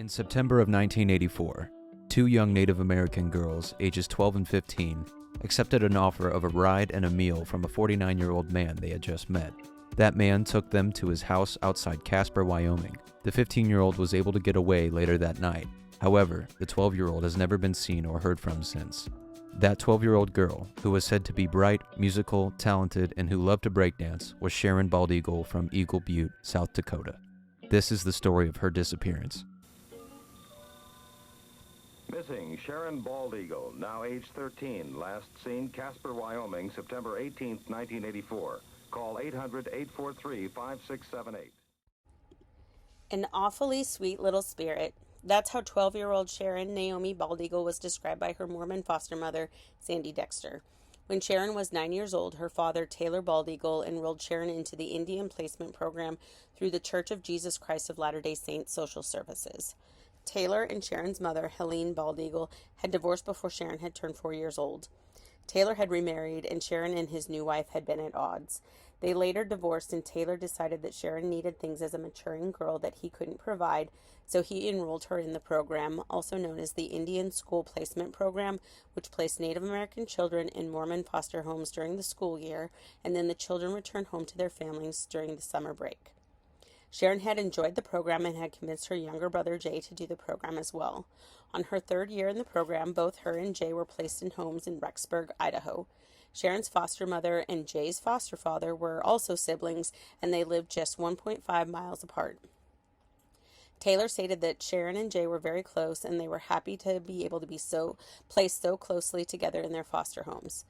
In September of 1984, two young Native American girls, ages 12 and 15, accepted an offer of a ride and a meal from a 49-year-old man they had just met. That man took them to his house outside Casper, Wyoming. The 15-year-old was able to get away later that night. However, the 12-year-old has never been seen or heard from since. That 12-year-old girl, who was said to be bright, musical, talented, and who loved to breakdance, was Sharon Baldeagle from Eagle Butte, South Dakota. This is the story of her disappearance. Missing Sharon Baldeagle, now age 13, last seen Casper, Wyoming, September 18, 1984. Call 800-843-5678. An awfully sweet little spirit. That's how 12-year-old Sharon Naomi Baldeagle was described by her Mormon foster mother, Sandy Dexter. When Sharon was 9 years old, her father, Taylor Baldeagle, enrolled Sharon into the Indian Placement Program through the Church of Jesus Christ of Latter-day Saints Social Services. Taylor and Sharon's mother, Helene Baldeagle, had divorced before Sharon had turned 4 years old. Taylor had remarried, and Sharon and his new wife had been at odds. They later divorced, and Taylor decided that Sharon needed things as a maturing girl that he couldn't provide, so he enrolled her in the program, also known as the Indian School Placement Program, which placed Native American children in Mormon foster homes during the school year, and then the children returned home to their families during the summer break. Sharon had enjoyed the program and had convinced her younger brother Jay to do the program as well. On her third year in the program, both her and Jay were placed in homes in Rexburg, Idaho. Sharon's foster mother and Jay's foster father were also siblings, and they lived just 1.5 miles apart. Taylor stated that Sharon and Jay were very close, and they were happy to be able to be placed so closely together in their foster homes.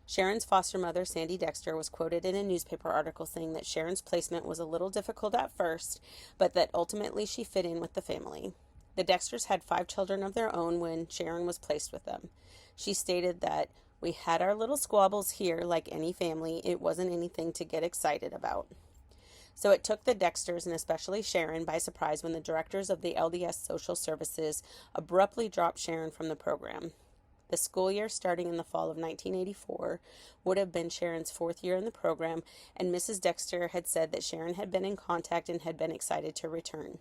Sharon's foster mother, Sandy Dexter, was quoted in a newspaper article saying that Sharon's placement was a little difficult at first, but that ultimately she fit in with the family. The Dexters had 5 children of their own when Sharon was placed with them. She stated that, "We had our little squabbles here like any family. It wasn't anything to get excited about." So it took the Dexters, and especially Sharon, by surprise when the directors of the LDS Social Services abruptly dropped Sharon from the program. The school year starting in the fall of 1984 would have been Sharon's 4th year in the program, and Mrs. Dexter had said that Sharon had been in contact and had been excited to return.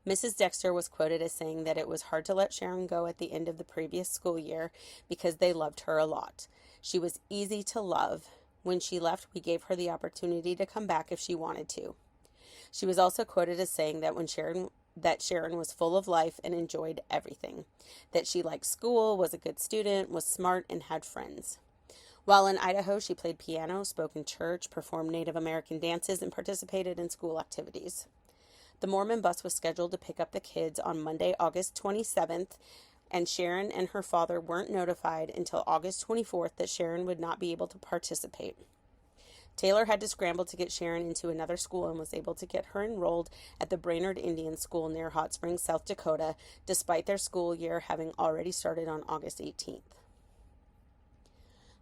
Mrs. Dexter was quoted as saying that it was hard to let Sharon go at the end of the previous school year because they loved her a lot. She was easy to love. When she left, we gave her the opportunity to come back if she wanted to. She was also quoted as saying that Sharon was full of life and enjoyed everything, that she liked school, was a good student, was smart, and had friends. While in Idaho, she played piano, spoke in church, performed Native American dances, and participated in school activities. The Mormon bus was scheduled to pick up the kids on Monday, August 27th, and Sharon and her father weren't notified until August 24th that Sharon would not be able to participate. Taylor had to scramble to get Sharon into another school and was able to get her enrolled at the Brainerd Indian School near Hot Springs, South Dakota, despite their school year having already started on August 18th.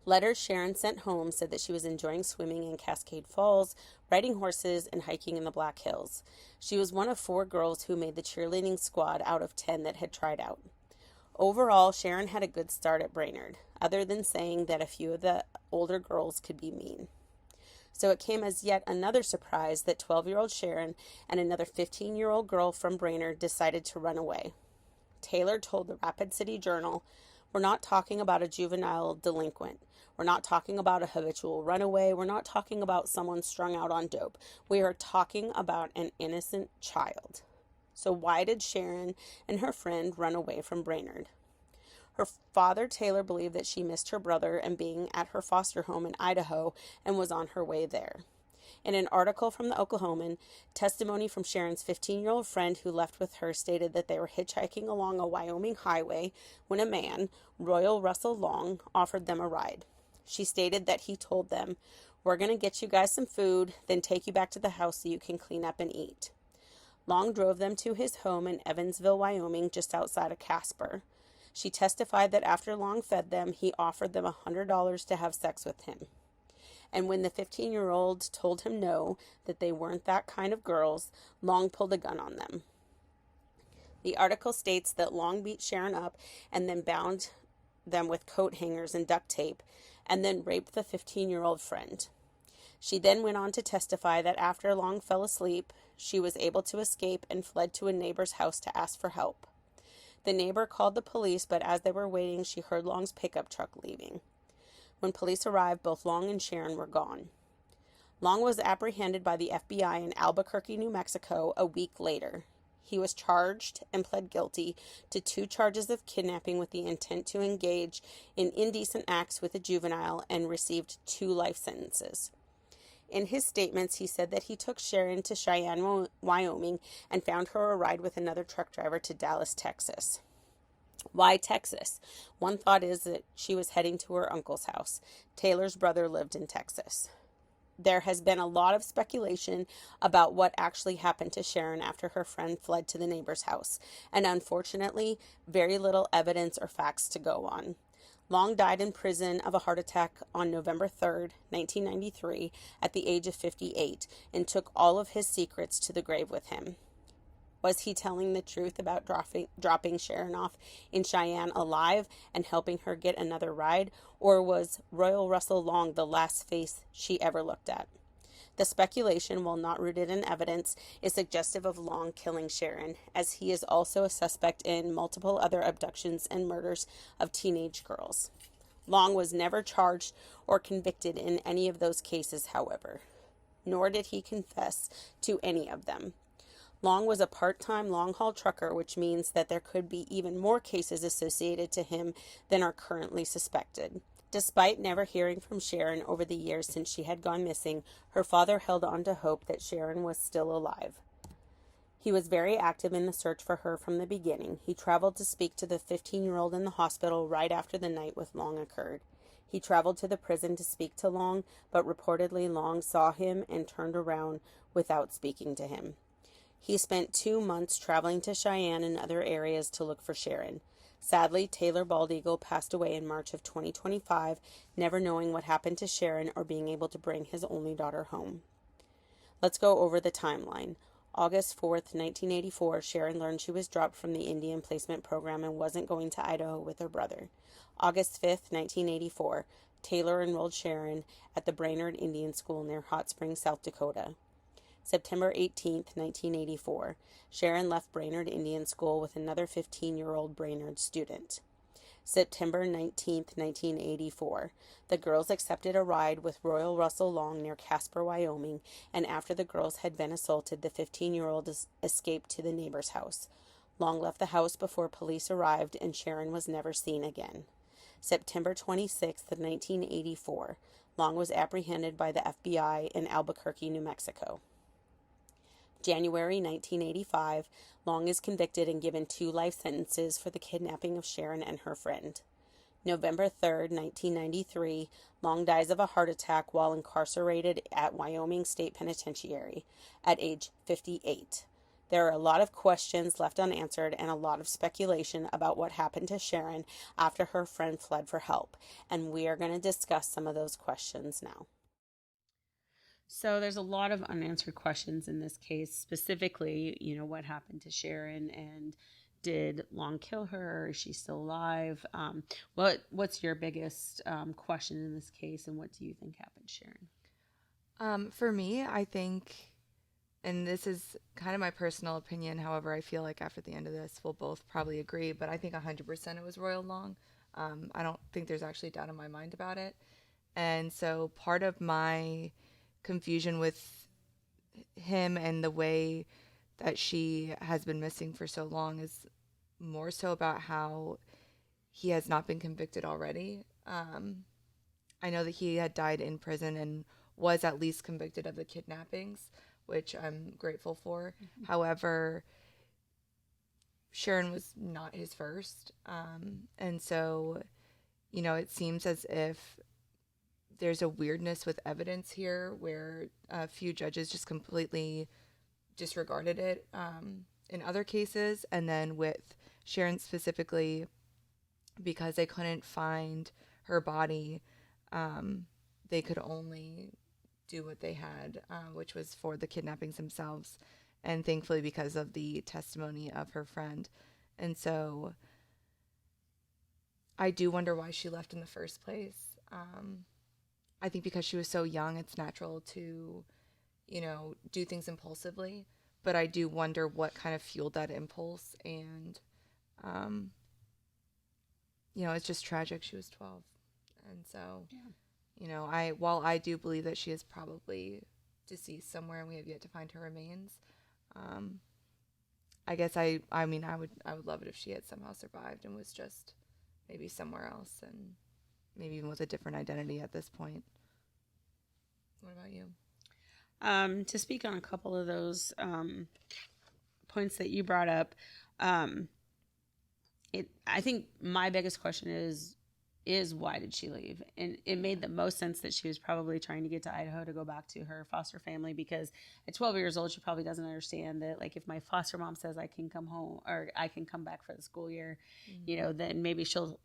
Letters Sharon sent home said that she was enjoying swimming in Cascade Falls, riding horses, and hiking in the Black Hills. She was one of 4 girls who made the cheerleading squad out of 10 that had tried out. Overall, Sharon had a good start at Brainerd, other than saying that a few of the older girls could be mean. So it came as yet another surprise that 12-year-old Sharon and another 15-year-old girl from Brainerd decided to run away. Taylor told the Rapid City Journal, "We're not talking about a juvenile delinquent. We're not talking about a habitual runaway. We're not talking about someone strung out on dope. We are talking about an innocent child." So why did Sharon and her friend run away from Brainerd? Her father, Taylor, believed that she missed her brother and being at her foster home in Idaho and was on her way there. In an article from the Oklahoman, testimony from Sharon's 15-year-old friend who left with her stated that they were hitchhiking along a Wyoming highway when a man, Royal Russell Long, offered them a ride. She stated that he told them, "We're going to get you guys some food, then take you back to the house so you can clean up and eat." Long drove them to his home in Evansville, Wyoming, just outside of Casper. She testified that after Long fed them, he offered them $100 to have sex with him. And when the 15-year-old told him no, that they weren't that kind of girls, Long pulled a gun on them. The article states that Long beat Sharon up and then bound them with coat hangers and duct tape, and then raped the 15-year-old friend. She then went on to testify that after Long fell asleep, She was able to escape and fled to a neighbor's house to ask for help. The neighbor called the police, but as they were waiting, she heard Long's pickup truck leaving. When police arrived, both Long and Sharon were gone. Long was apprehended by the FBI in Albuquerque, New Mexico, a week later. He was charged and pled guilty to 2 charges of kidnapping with the intent to engage in indecent acts with a juvenile and received 2 life sentences. In his statements, he said that he took Sharon to Cheyenne, Wyoming, and found her a ride with another truck driver to Dallas, Texas. Why Texas? One thought is that she was heading to her uncle's house. Taylor's brother lived in Texas. There has been a lot of speculation about what actually happened to Sharon after her friend fled to the neighbor's house, and unfortunately, very little evidence or facts to go on. Long died in prison of a heart attack on November 3rd, 1993, at the age of 58, and took all of his secrets to the grave with him. Was he telling the truth about dropping Sharon off in Cheyenne alive and helping her get another ride? Or was Royal Russell Long the last face she ever looked at? The speculation, while not rooted in evidence, is suggestive of Long killing Sharon, as he is also a suspect in multiple other abductions and murders of teenage girls. Long was never charged or convicted in any of those cases, however, nor did he confess to any of them. Long was a part-time long-haul trucker, which means that there could be even more cases associated to him than are currently suspected. Despite never hearing from Sharon over the years since she had gone missing, her father held on to hope that Sharon was still alive. He was very active in the search for her from the beginning. He traveled to speak to the 15-year-old in the hospital right after the night with Long occurred. He traveled to the prison to speak to Long, but reportedly Long saw him and turned around without speaking to him. He spent 2 months traveling to Cheyenne and other areas to look for Sharon. Sadly, Taylor Baldeagle passed away in March of 2025, never knowing what happened to Sharon or being able to bring his only daughter home. Let's go over the timeline. August 4th, 1984, Sharon learned she was dropped from the Indian Placement Program and wasn't going to Idaho with her brother. August 5th, 1984, Taylor enrolled Sharon at the Brainerd Indian School near Hot Springs, South Dakota. September 18, 1984, Sharon left Brainerd Indian School with another 15-year-old Brainerd student. September 19, 1984, the girls accepted a ride with Royal Russell Long near Casper, Wyoming, and after the girls had been assaulted, the 15-year-old escaped to the neighbor's house. Long left the house before police arrived, and Sharon was never seen again. September 26, 1984, Long was apprehended by the FBI in Albuquerque, New Mexico. January 1985, Long is convicted and given 2 life sentences for the kidnapping of Sharon and her friend. November 3rd, 1993, Long dies of a heart attack while incarcerated at Wyoming State Penitentiary at age 58. There are a lot of questions left unanswered and a lot of speculation about what happened to Sharon after her friend fled for help, and we are going to discuss some of those questions now. So there's a lot of unanswered questions in this case, specifically, what happened to Sharon and did Long kill her? Is she still alive? What's your biggest question in this case, and what do you think happened to Sharon? For me, I think, and this is kind of my personal opinion, however, I feel like after the end of this, we'll both probably agree, but I think 100% it was Royal Long. I don't think there's actually doubt in my mind about it. And so part of my confusion with him and the way that she has been missing for so long is more so about how he has not been convicted already. I know that he had died in prison and was at least convicted of the kidnappings, which I'm grateful for. Mm-hmm. However, Sharon was not his first. And so, it seems as if there's a weirdness with evidence here where a few judges just completely disregarded it in other cases. And then with Sharon specifically, because they couldn't find her body, they could only do what they had, which was for the kidnappings themselves. And thankfully, because of the testimony of her friend. And so I do wonder why she left in the first place. I think because she was so young, it's natural to, do things impulsively. but I do wonder what kind of fueled that impulse. And, um, it's just tragic. She was 12. And so, while I do believe that she is probably deceased somewhere and we have yet to find her remains, I guess I mean, I would love it if she had somehow survived and was just maybe somewhere else, and maybe even with a different identity at this point. What about you? To speak on a couple of those points that you brought up, I think my biggest question is why did she leave? And it made the most sense that she was probably trying to get to Idaho to go back to her foster family, because at 12 years old, she probably doesn't understand that, like, if my foster mom says I can come home or I can come back for the school year, then maybe she'll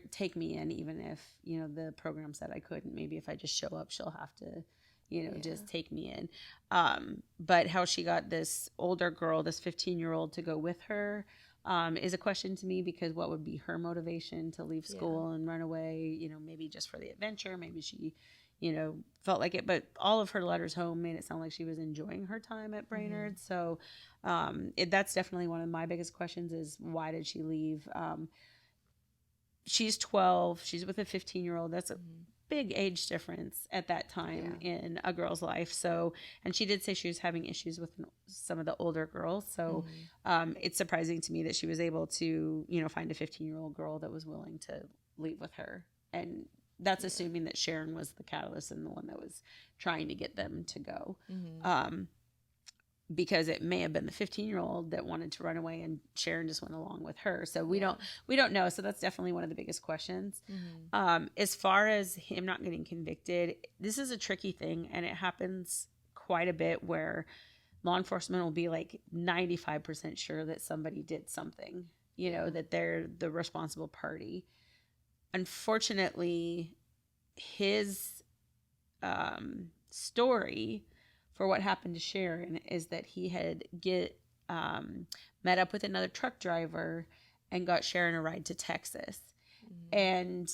take me in, even if, the program said I couldn't. Maybe if I just show up, she'll have to, just take me in. But how she got this older girl, this 15-year-old, to go with her, is a question to me, because what would be her motivation to leave school and run away? Maybe just for the adventure. Maybe she, felt like it. But all of her letters home made it sound like she was enjoying her time at Brainerd. So that's definitely one of my biggest questions, is why did she leave? She's 12. She's with a 15-year-old. That's a big age difference at that time in a girl's life. So, and she did say she was having issues with some of the older girls. So it's surprising to me that she was able to, find a 15-year-old girl that was willing to leave with her. And that's assuming that Sharon was the catalyst and the one that was trying to get them to go. Because it may have been the 15-year-old that wanted to run away and Sharon just went along with her. So we don't know. So that's definitely one of the biggest questions. As far as him not getting convicted, this is a tricky thing, and it happens quite a bit where law enforcement will be like 95% sure that somebody did something, that they're the responsible party. Unfortunately, his story for what happened to Sharon is that he had met up with another truck driver and got Sharon a ride to Texas. And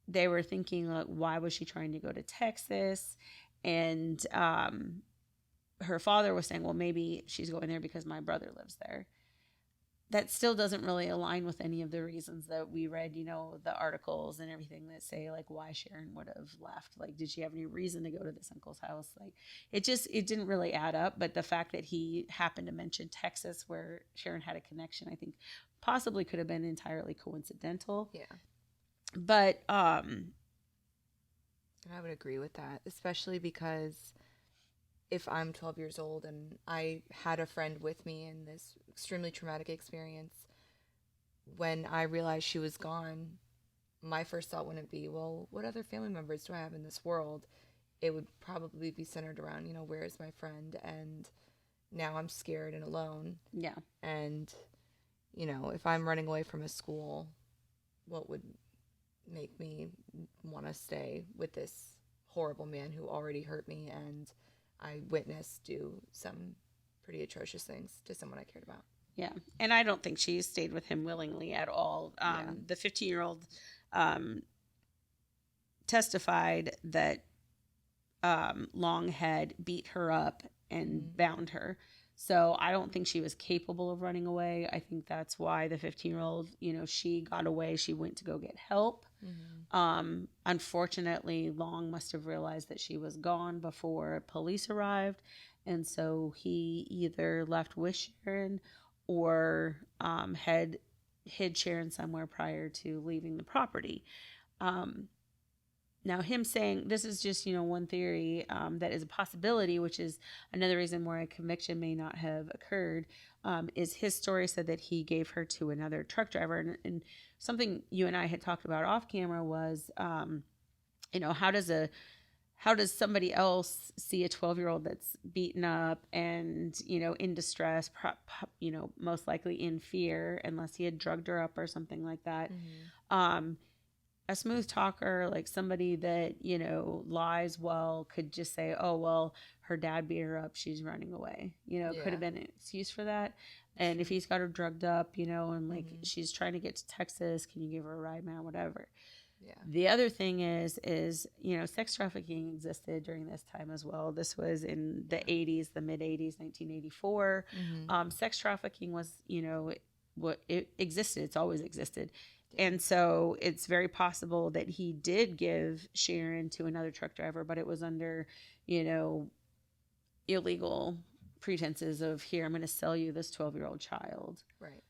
they were thinking, like, why was she trying to go to Texas? And her father was saying, well, maybe she's going there because my brother lives there. That still doesn't really align with any of the reasons that we read, the articles and everything that say, like, why Sharon would have left. Like, did she have any reason to go to this uncle's house? Like, it didn't really add up. But the fact that he happened to mention Texas, where Sharon had a connection, I think possibly could have been entirely coincidental. Yeah. But I would agree with that, especially because if I'm 12 years old and I had a friend with me in this extremely traumatic experience, when I realized she was gone, my first thought wouldn't be, well, what other family members do I have in this world? It would probably be centered around, where is my friend? And now I'm scared and alone. Yeah. And, if I'm running away from a school, what would make me want to stay with this horrible man who already hurt me and I witnessed do some pretty atrocious things to someone I cared about. Yeah. And I don't think she stayed with him willingly at all. The 15-year-old testified that Long had beat her up and bound her. So I don't think she was capable of running away. I think that's why the 15-year-old, she got away. She went to go get help. Unfortunately, Long must have realized that she was gone before police arrived. And so he either left with Sharon or had hid Sharon somewhere prior to leaving the property. Now, him saying, this is just, one theory that is a possibility, which is another reason why a conviction may not have occurred, is his story said that he gave her to another truck driver. And something you and I had talked about off camera was, how does somebody else see a 12-year-old that's beaten up and, in distress, most likely in fear, unless he had drugged her up or something like that. A smooth talker, like somebody that, lies well, could just say, oh, well, her dad beat her up, she's running away. Could have been an excuse for that. And if he's got her drugged up, and like she's trying to get to Texas, can you give her a ride, man, whatever. Yeah. The other thing is, sex trafficking existed during this time as well. This was in the 80s, the mid 80s, 1984. Sex trafficking was, what it existed. It's always existed. And so it's very possible that he did give Sharon to another truck driver, but it was under, illegal pretenses of, here, I'm going to sell you this 12-year-old child. Right.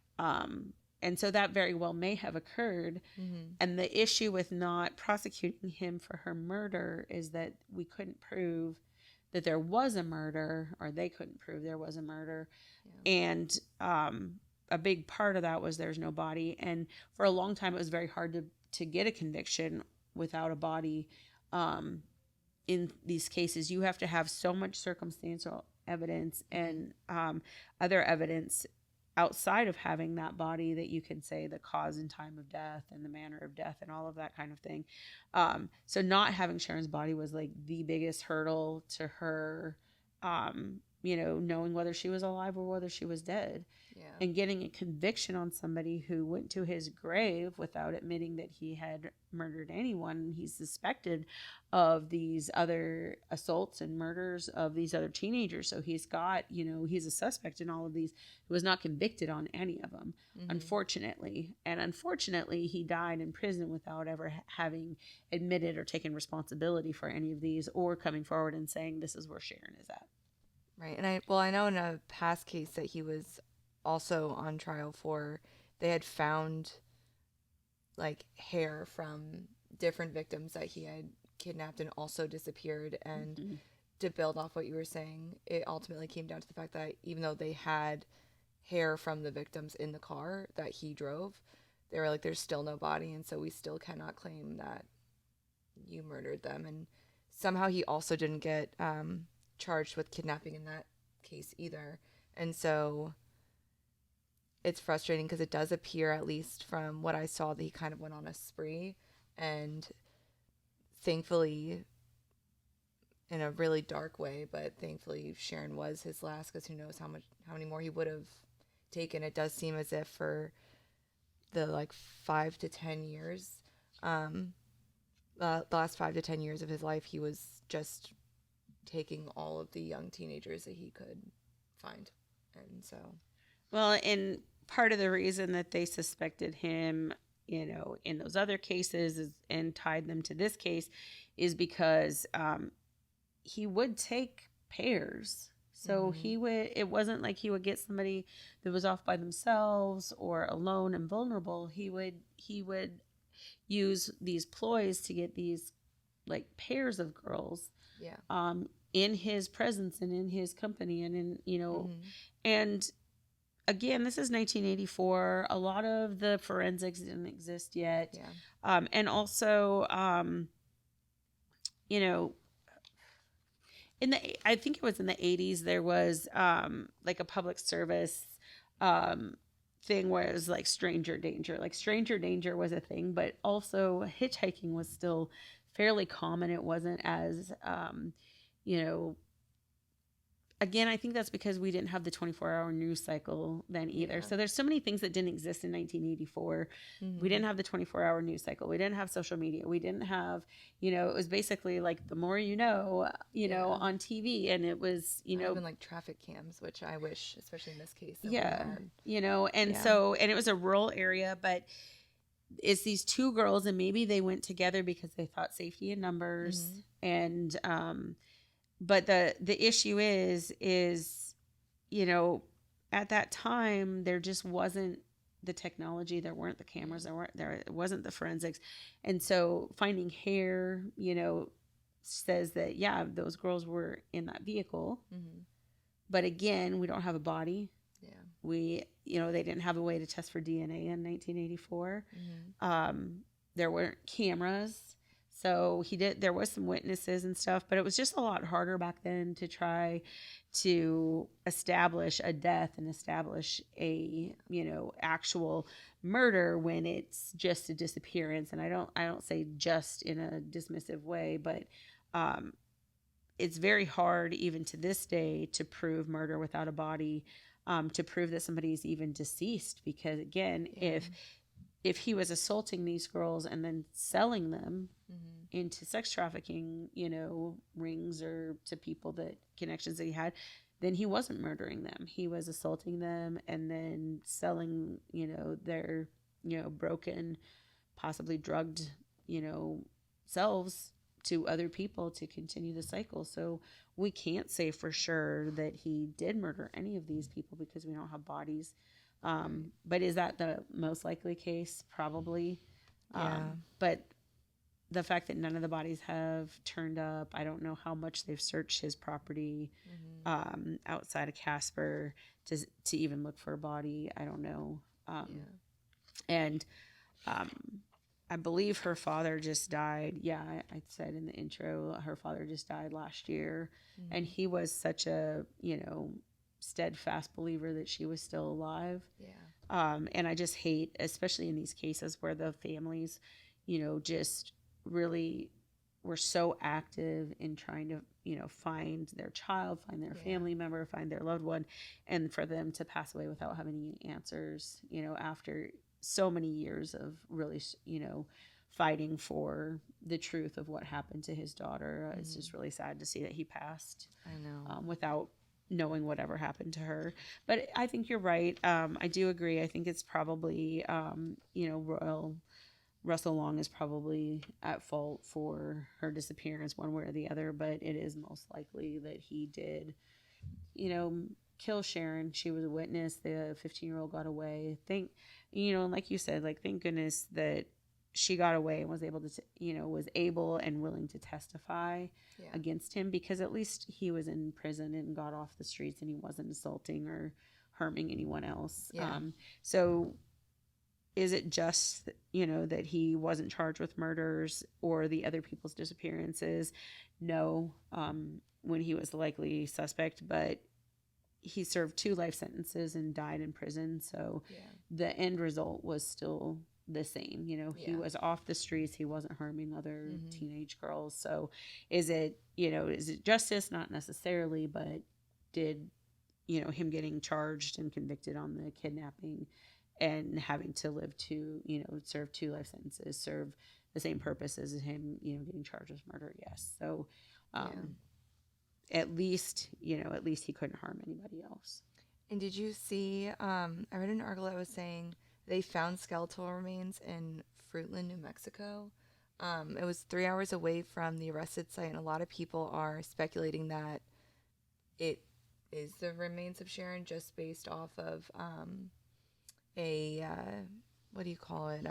And so that very well may have occurred. And the issue with not prosecuting him for her murder is that we couldn't prove that there was a murder, or they couldn't prove there was a murder. Yeah. And a big part of that was there's no body. And for a long time, it was very hard to get a conviction without a body. In these cases, you have to have so much circumstantial evidence and other evidence outside of having that body that you can say the cause and time of death and the manner of death and all of that kind of thing. So not having Sharon's body was like the biggest hurdle to her, knowing whether she was alive or whether she was dead. Yeah. And getting a conviction on somebody who went to his grave without admitting that he had murdered anyone. He's suspected of these other assaults and murders of these other teenagers. So he's got, he's a suspect in all of these, who was not convicted on any of them, unfortunately. And unfortunately, he died in prison without ever having admitted or taken responsibility for any of these, or coming forward and saying, this is where Sharon is at. Right. And I know in a past case that he was also on trial for, they had found like hair from different victims that he had kidnapped and also disappeared. And to build off what you were saying, it ultimately came down to the fact that even though they had hair from the victims in the car that he drove, they were like, there's still no body, and so we still cannot claim that you murdered them. And somehow he also didn't get charged with kidnapping in that case either. And so it's frustrating because it does appear, at least from what I saw, that he kind of went on a spree, and thankfully, in a really dark way, but thankfully Sharon was his last, because who knows how many more he would have taken. It does seem as if for the 5 to 10 years, the last 5 to 10 years of his life, he was just taking all of the young teenagers that he could find. And so, well, and part of the reason that they suspected him, in those other cases and tied them to this case, is because he would take pairs. So it wasn't like he would get somebody that was off by themselves or alone and vulnerable. He would use these ploys to get these pairs of girls. Yeah. In his presence and in his company, and in, and again, this is 1984. A lot of the forensics didn't exist yet. Yeah. And also, I think it was in the 80s, there was a public service thing where it was stranger danger. Stranger danger was a thing, but also hitchhiking was still fairly common. It wasn't as again, I think that's because we didn't have the 24-hour news cycle then either. Yeah. So there's so many things that didn't exist in 1984. We didn't have the 24-hour news cycle. We didn't have social media. We didn't have, it was basically the more you know, on TV. And it was, even traffic cams, which I wish, especially in this case. Yeah. So, and it was a rural area, but it's these two girls, and maybe they went together because they thought safety in numbers. And, but the issue is, at that time, there just wasn't the technology. There weren't the cameras. It wasn't the forensics. And so finding hair, says that, yeah, those girls were in that vehicle. But again, we don't have a body. Yeah. They didn't have a way to test for DNA in 1984. There weren't cameras. So there was some witnesses and stuff, but it was just a lot harder back then to try to establish a death and establish a, actual murder when it's just a disappearance. And I don't say just in a dismissive way, but it's very hard even to this day to prove murder without a body, to prove that somebody is even deceased, because again, if if he was assaulting these girls and then selling them into sex trafficking, rings or to people that connections that he had, then he wasn't murdering them. He was assaulting them and then selling, their, broken, possibly drugged, selves to other people to continue the cycle. So we can't say for sure that he did murder any of these people because we don't have bodies. But is that the most likely case? Probably. Yeah. But the fact that none of the bodies have turned up, I don't know how much they've searched his property outside of Casper to even look for a body. I don't know. And I believe her father just died. Yeah, I said in the intro, her father just died last year. And he was such a, steadfast believer that she was still alive. Yeah. And I just hate, especially in these cases where the families, just really were so active in trying to, find their child, find their family member, find their loved one, and for them to pass away without having any answers, after so many years of really, fighting for the truth of what happened to his daughter. It's just really sad to see that he passed. I know. Without knowing whatever happened to her. But I think you're right. I do agree. I think it's probably, Russell Long is probably at fault for her disappearance one way or the other, but it is most likely that he did, kill Sharon. She was a witness. The 15-year-old got away. Like you said, thank goodness that she got away and was able to, was able and willing to testify against him, because at least he was in prison and got off the streets and he wasn't assaulting or harming anyone else. Yeah. So is it just, that he wasn't charged with murders or the other people's disappearances? No, when he was the likely suspect, but he served 2 life sentences and died in prison. So the end result was still the same. He was off the streets. He wasn't harming other teenage girls. So is it justice? Not necessarily, but did, him getting charged and convicted on the kidnapping and having to live serve 2 life sentences, serve the same purpose as him, getting charged with murder? Yes. So, at least he couldn't harm anybody else. And did you see, I read an article that was saying they found skeletal remains in Fruitland, New Mexico. It was 3 hours away from the arrested site, and a lot of people are speculating that it is the remains of Sharon just based off of what do you call it?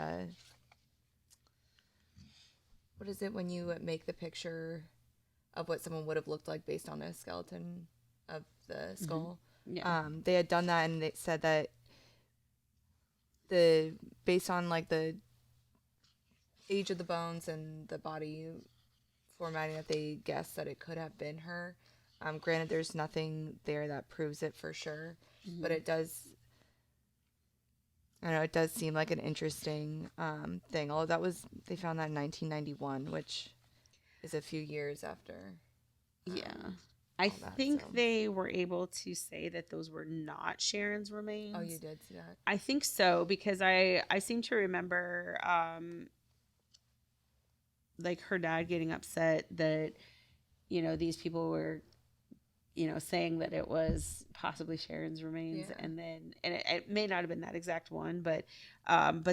What is it when you make the picture of what someone would have looked like based on the skeleton of the skull? Yeah. They had done that, and they said that based on the age of the bones and the body formatting, that they guessed that it could have been her. Granted, there's nothing there that proves it for sure, but it does. I know it does seem like an interesting thing. Although they found that in 1991, which is a few years after. I think they were able to say that those were not Sharon's remains. Oh, you did see that? I think so, because I seem to remember her dad getting upset that these people were saying that it was possibly Sharon's remains, and it may not have been that exact one, but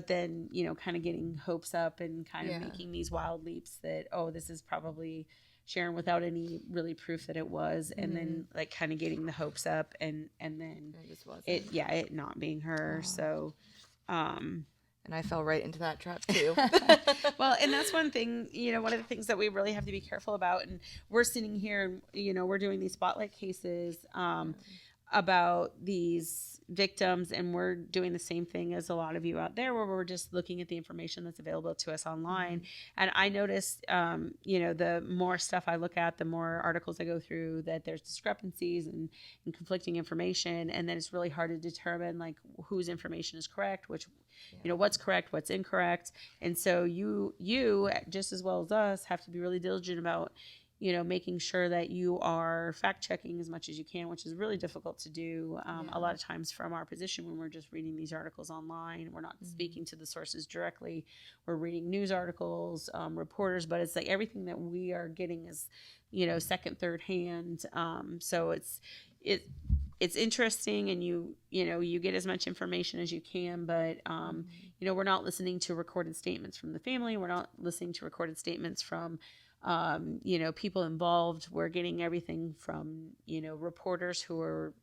then kind of getting hopes up and kind of making these wild leaps that, oh, this is probably Sharon, without any really proof that it was, and then kind of getting the hopes up, and then it just wasn't. it not being her. So and I fell right into that trap too. Well, and that's one thing, one of the things that we really have to be careful about. And we're sitting here and, we're doing these spotlight cases about these victims, and we're doing the same thing as a lot of you out there, where we're just looking at the information that's available to us online. And I noticed, the more stuff I look at, the more articles I go through, that there's discrepancies and conflicting information. And then it's really hard to determine whose information is correct, which, what's correct, what's incorrect. And so you just as well as us have to be really diligent about, making sure that you are fact checking as much as you can, which is really difficult to do a lot of times from our position when we're just reading these articles online. We're not speaking to the sources directly. We're reading news articles, reporters, but it's like everything that we are getting is, second, third hand. So it's interesting, and you get as much information as you can, but we're not listening to recorded statements from the family. We're not listening to recorded statements from people involved. We're getting everything from reporters who are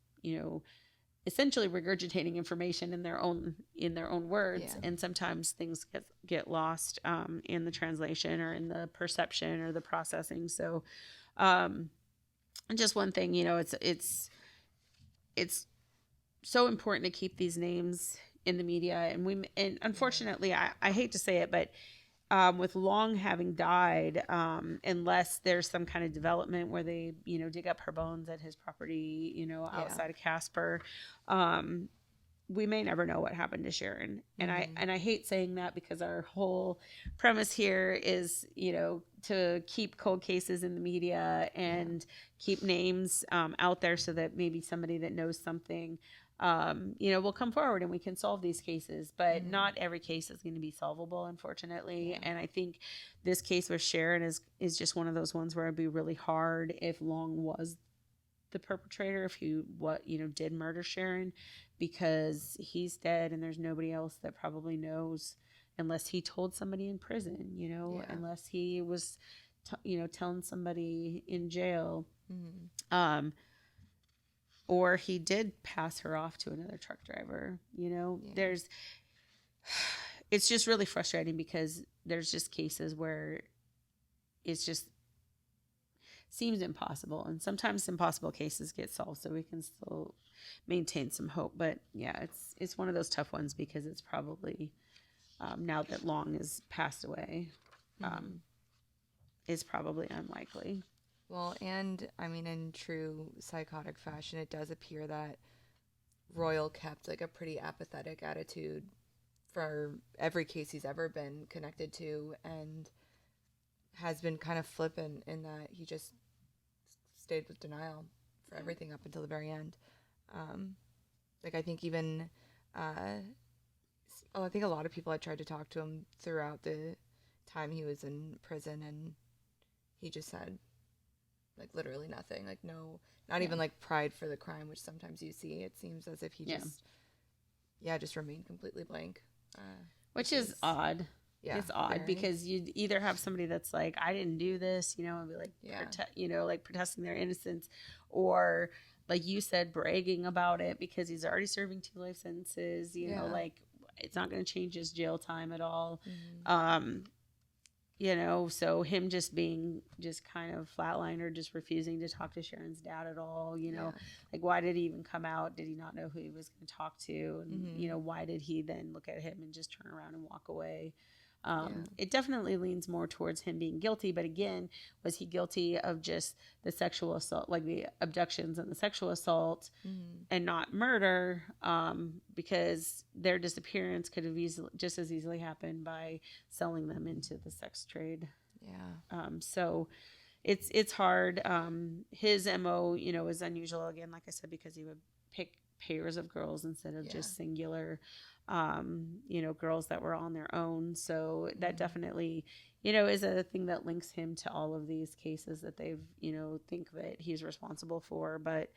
essentially regurgitating information in their own words, and sometimes things get lost in the translation or in the perception or the processing. So just one thing, it's so important to keep these names in the media, and unfortunately, I hate to say it, but with Long having died, unless there's some kind of development where they dig up her bones at his property outside of Casper, we may never know what happened to Sharon. And I hate saying that, because our whole premise here is to keep cold cases in the media and keep names out there, so that maybe somebody that knows something will come forward and we can solve these cases. But not every case is going to be solvable, unfortunately. And I think this case with Sharon is just one of those ones where it'd be really hard if Long was the perpetrator, if he did murder Sharon, because he's dead and there's nobody else that probably knows, unless he told somebody in prison, unless he was telling somebody in jail, or he did pass her off to another truck driver. It's just really frustrating, because there's just cases where it's just seems impossible, and sometimes impossible cases get solved, so we can still maintain some hope. But it's one of those tough ones, because it's probably now that Long has passed away, is probably unlikely. Well, and I mean, in true psychotic fashion, it does appear that Royal kept like a pretty apathetic attitude for every case he's ever been connected to, and has been kind of flippant in that he just stayed with denial for everything up until the very end. I think even, I think a lot of people had tried to talk to him throughout the time he was in prison, and he just said, literally nothing. Not even pride for the crime, which sometimes you see. It seems as if he just remained completely blank. Which is odd. Yeah, it's odd, because you'd either have somebody that's like, I didn't do this, and be protesting their innocence, or like you said, bragging about it because he's already serving 2 life sentences, it's not going to change his jail time at all. So him just being just kind of flatlined, or just refusing to talk to Sharon's dad at all, why did he even come out? Did he not know who he was going to talk to? And, why did he then look at him and just turn around and walk away? It definitely leans more towards him being guilty. But again, was he guilty of just the sexual assault, like the abductions and the sexual assault, and not murder? Because their disappearance could have just as easily happened by selling them into the sex trade. So it's hard. His MO, is unusual, again, like I said, because he would pick pairs of girls instead of just singular girls that were on their own. So that definitely, is a thing that links him to all of these cases that they've, think that he's responsible for. But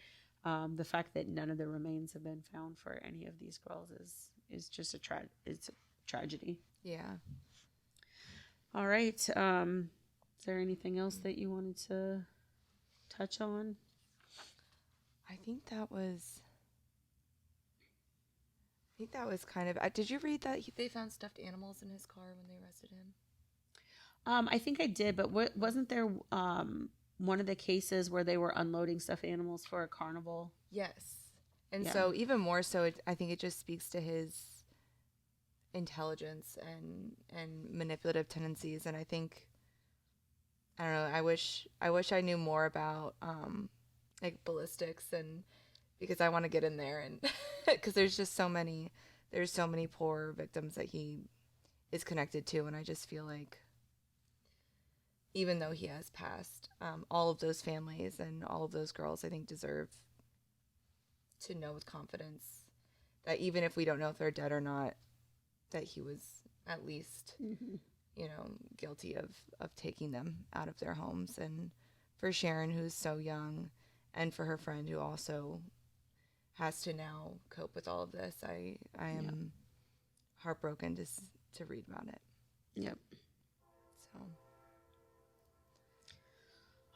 the fact that none of the remains have been found for any of these girls is just it's a tragedy. Yeah. All right. Is there anything else that you wanted to touch on? I think that was kind of. Did you read that they found stuffed animals in his car when they arrested him? I think I did, but wasn't there one of the cases where they were unloading stuffed animals for a carnival? Yes, and so even more so, I think it just speaks to his intelligence and manipulative tendencies. And I think, I don't know. I wish I knew more about ballistics, and because I want to get in there, and because there's so many poor victims that he is connected to, and I just feel like even though he has passed, all of those families and all of those girls, I think, deserve to know with confidence that even if we don't know if they're dead or not, that he was at least, guilty of taking them out of their homes. And for Sharon, who's so young, and for her friend who also has to now cope with all of this, I am heartbroken to read about it. Yep. So.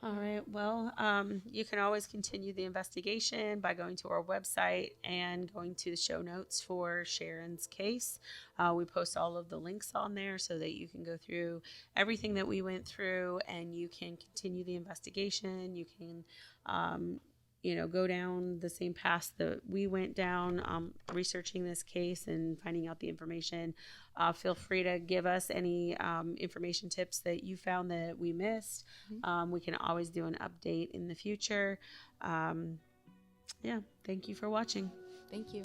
All right. Well, you can always continue the investigation by going to our website and going to the show notes for Sharon's case. We post all of the links on there so that you can go through everything that we went through, and you can continue the investigation. You can, go down the same path that we went down, researching this case and finding out the information. Feel free to give us any information tips that you found that we missed. We can always do an update in the future. Thank you for watching. Thank you.